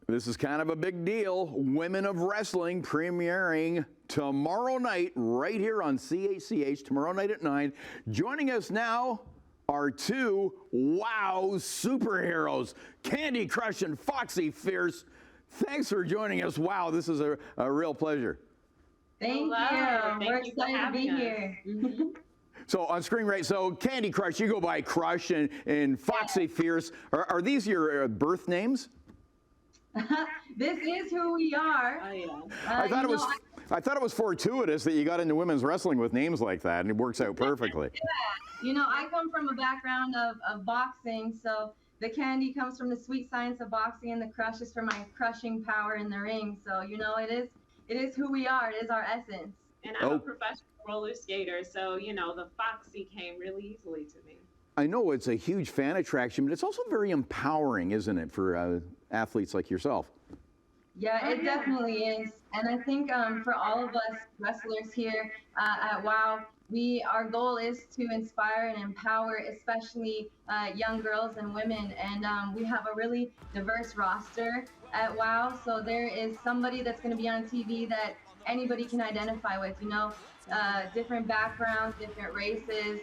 This is kind of a big deal. Women of Wrestling premiering tomorrow night right here on CHCH, tomorrow night at 9. Joining us now are two WOW superheroes, Kandi, Krush, and Foxxy Fierce. Thanks for joining us. Wow, this is a real pleasure. Thank you. We're excited to be here. So on screen, right, so Kandi, Krush, you go by Krush, and Foxxy Fierce. Are these your birth names? This is who we are. Oh, yeah. I thought it was fortuitous that you got into women's wrestling with names like that, and it works out perfectly. Yeah, I come from a background of boxing, so the Kandi comes from the sweet science of boxing, and the Krush is from my crushing power in the ring. So it is who we are. It is our essence. And I'm a professional roller skater, so the Foxxy came really easily to me. I know it's a huge fan attraction, but it's also very empowering, isn't it, for athletes like yourself? Yeah, it definitely is. And I think for all of us wrestlers here at WOW, our goal is to inspire and empower, especially young girls and women. And we have a really diverse roster at WOW. So there is somebody that's going to be on TV that anybody can identify with, different backgrounds, different races.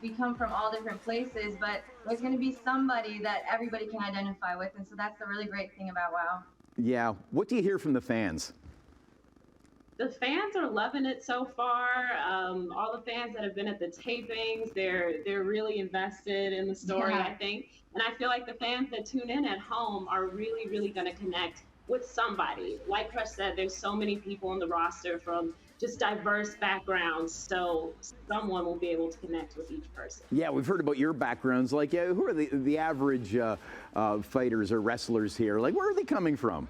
We come from all different places, but there's going to be somebody that everybody can identify with. And so that's the really great thing about WOW. Yeah. What do you hear from the fans? The fans are loving it so far. All the fans that have been at the tapings, they're really invested in the story, I think. And I feel like the fans that tune in at home are really, really going to connect with somebody. Like Krush said, there's so many people on the roster from just diverse backgrounds, so someone will be able to connect with each person. Yeah, we've heard about your backgrounds. Like, who are the average fighters or wrestlers here? Like, where are they coming from?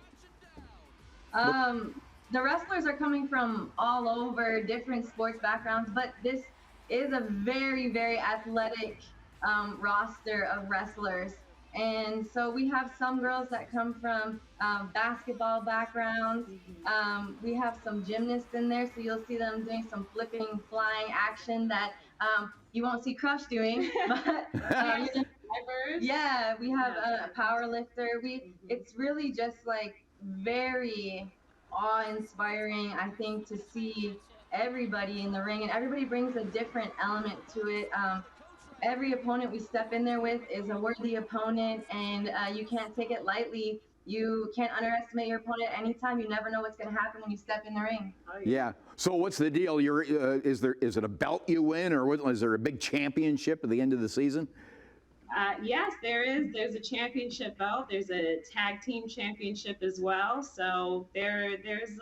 The wrestlers are coming from all over, different sports backgrounds, but this is a very, very athletic roster of wrestlers. And so we have some girls that come from basketball backgrounds. We have some gymnasts in there, so you'll see them doing some flipping, flying action that you won't see Krush doing. But yeah, we have a power lifter. It's really just like very awe-inspiring, I think, to see everybody in the ring, and everybody brings a different element to it. Every opponent we step in there with is a worthy opponent, and you can't take it lightly. You can't underestimate your opponent at any time. You never know what's going to happen when you step in the ring. Yeah. So what's the deal? Is it a belt you win, or is there a big championship at the end of the season? Yes, there is. There's a championship belt. There's a tag team championship as well. So there's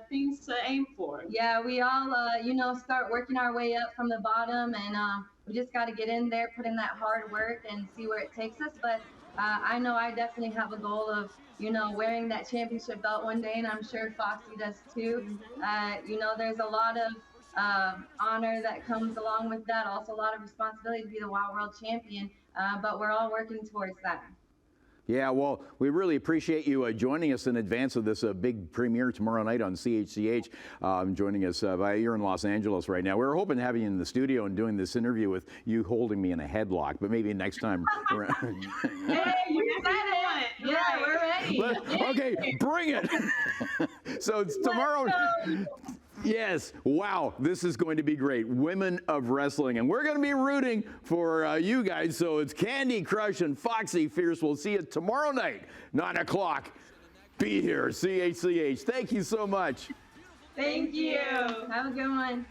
things to aim for. Yeah, we all start working our way up from the bottom, and we just got to get in there, put in that hard work, and see where it takes us. But I know I definitely have a goal of wearing that championship belt one day, and I'm sure Foxxy does too. There's a lot of honor that comes along with that. Also, a lot of responsibility to be the WOW World Champion. But we're all working towards that. Yeah, well, we really appreciate you joining us in advance of this big premiere tomorrow night on CHCH. Joining us, you're in Los Angeles right now. We were hoping to have you in the studio and doing this interview with you holding me in a headlock, but maybe next time. Hey, you said it. Yeah, we're ready. Okay, bring it. So it's tomorrow. Yes, wow, this is going to be great. Women of Wrestling, and we're going to be rooting for you guys. So it's Kandi, Krush, and Foxxy Fierce. We'll see you tomorrow night, 9 o'clock. Be here, CHCH. Thank you so much. Thank you. Have a good one.